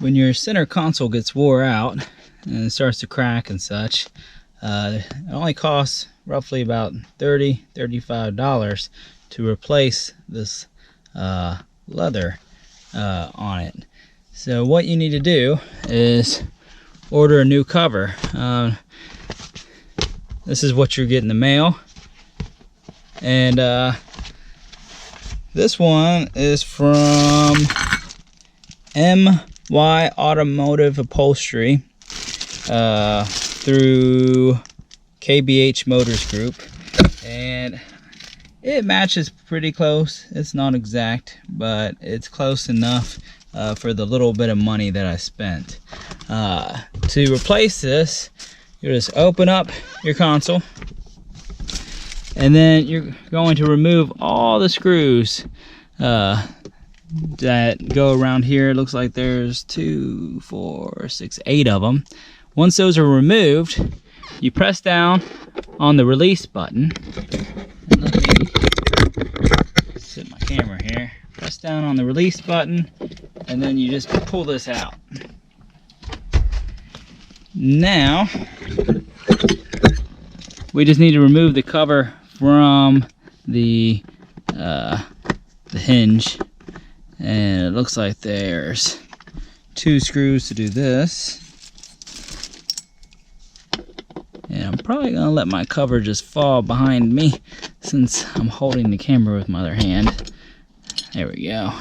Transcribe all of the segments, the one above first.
when your center console gets wore out and it starts to crack and such, it only costs roughly about $35 to replace this leather on it. So what you need to do is order a new cover. This is what you're getting in the mail, and this one is from MY Automotive Upholstery through KBH Motors Group, and it matches pretty close. It's not exact, but it's close enough for the little bit of money that I spent. To replace this, you just open up your console, and then you're going to remove all the screws that go around here. It looks like there's 2, 4, 6, 8 of them. Once those are removed, you press down on the release button. And let me set my camera here. Press down on the release button, and then you just pull this out. Now, we just need to remove the cover from the hinge, and it looks like there's 2 screws to do this. And I'm probably gonna let my cover just fall behind me since I'm holding the camera with my other hand. There we go.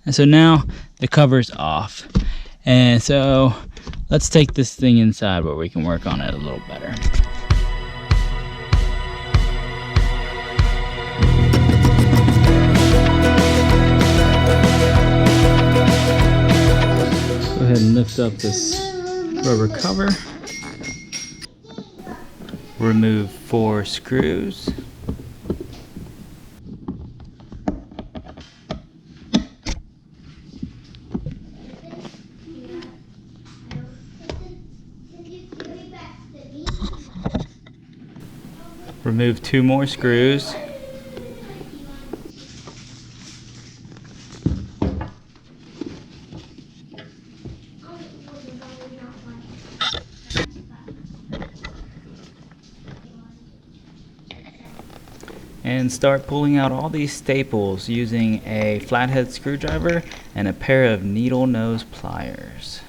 And so now the cover's off. And so let's take this thing inside where we can work on it a little better. Go ahead and lift up this rubber cover. Remove 4 screws. Remove 2 more screws. And start pulling out all these staples using a flathead screwdriver and a pair of needle nose pliers.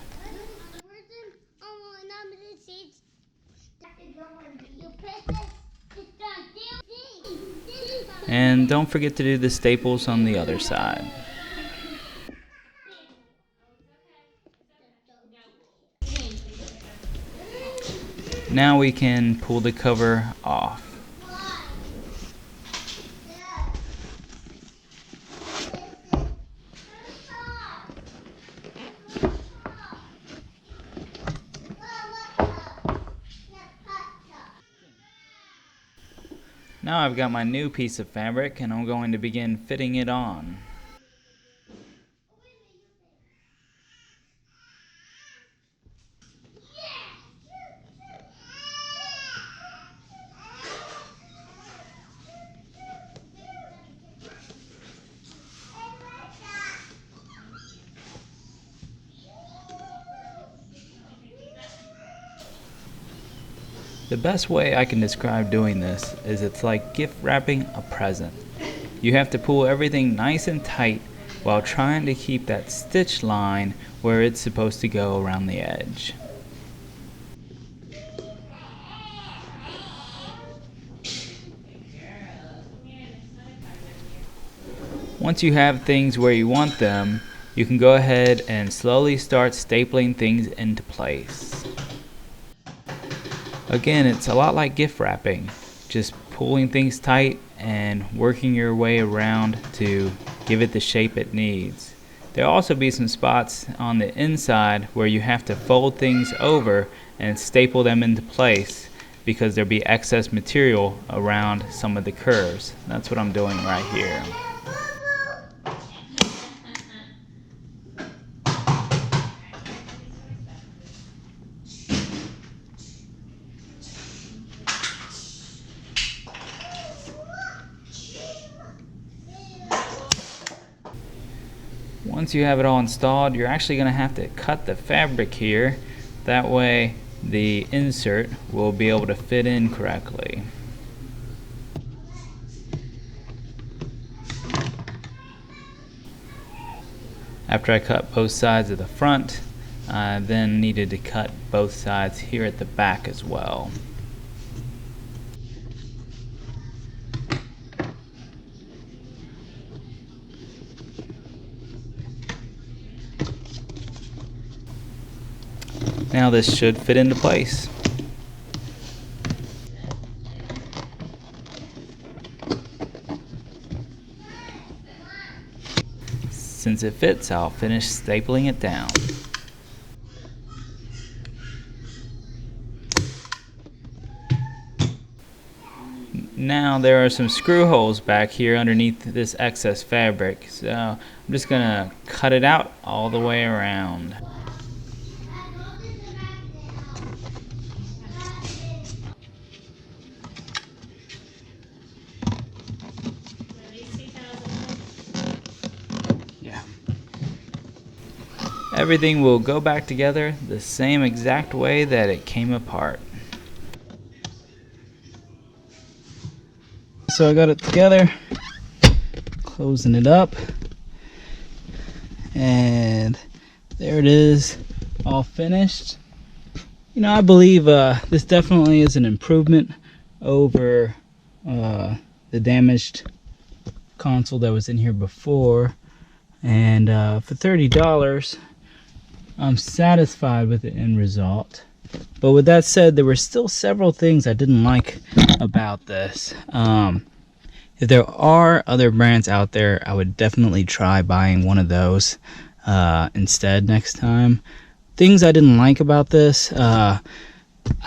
And don't forget to do the staples on the other side. Now we can pull the cover off. Now I've got my new piece of fabric, and I'm going to begin fitting it on. The best way I can describe doing this is it's like gift wrapping a present. You have to pull everything nice and tight while trying to keep that stitch line where it's supposed to go around the edge. Once you have things where you want them, you can go ahead and slowly start stapling things into place. Again, it's a lot like gift wrapping, just pulling things tight and working your way around to give it the shape it needs. There'll also be some spots on the inside where you have to fold things over and staple them into place because there'll be excess material around some of the curves. That's what I'm doing right here. Once you have it all installed, you're actually going to have to cut the fabric here. That way the insert will be able to fit in correctly. After I cut both sides of the front, I then needed to cut both sides here at the back as well. Now this should fit into place. Since it fits, I'll finish stapling it down. Now there are some screw holes back here underneath this excess fabric, so I'm just gonna cut it out all the way around. Everything will go back together the same exact way that it came apart. So I got it together, closing it up, and there it is, all finished. You know, I believe this definitely is an improvement over the damaged console that was in here before, and for $30 I'm satisfied with the end result. But with that said, there were still several things I didn't like about this. If there are other brands out there, I would definitely try buying one of those instead next time. Things I didn't like about this, I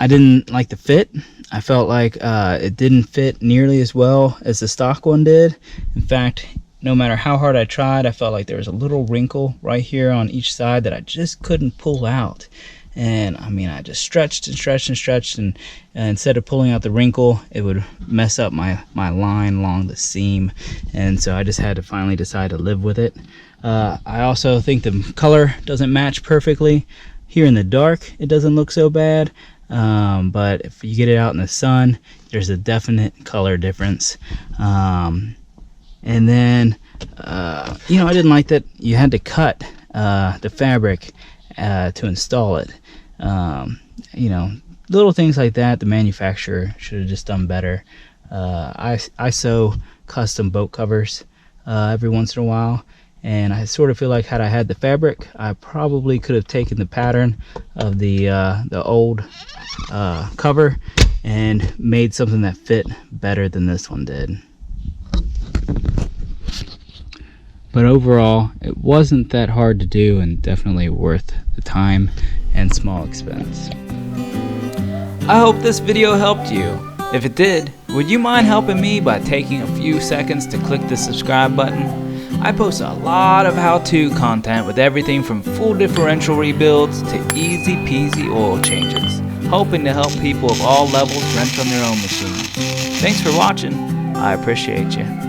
didn't like the fit. I felt like it didn't fit nearly as well as the stock one did. In fact, no matter how hard I tried, I felt like there was a little wrinkle right here on each side that I just couldn't pull out. And I mean, I just stretched and stretched and stretched, and instead of pulling out the wrinkle, it would mess up my line along the seam. And so I just had to finally decide to live with it. I also think the color doesn't match perfectly. Here in the dark, it doesn't look so bad. But if you get it out in the sun, there's a definite color difference. And then, you know, I didn't like that you had to cut the fabric to install it. You know, little things like that, the manufacturer should have just done better. I sew custom boat covers every once in a while, and I sort of feel like had I had the fabric, I probably could have taken the pattern of the old cover and made something that fit better than this one did. But overall, it wasn't that hard to do and definitely worth the time and small expense. I hope this video helped you. If it did, would you mind helping me by taking a few seconds to click the subscribe button? I post a lot of how-to content with everything from full differential rebuilds to easy peasy oil changes, hoping to help people of all levels wrench on their own machines. Thanks for watching. I appreciate you.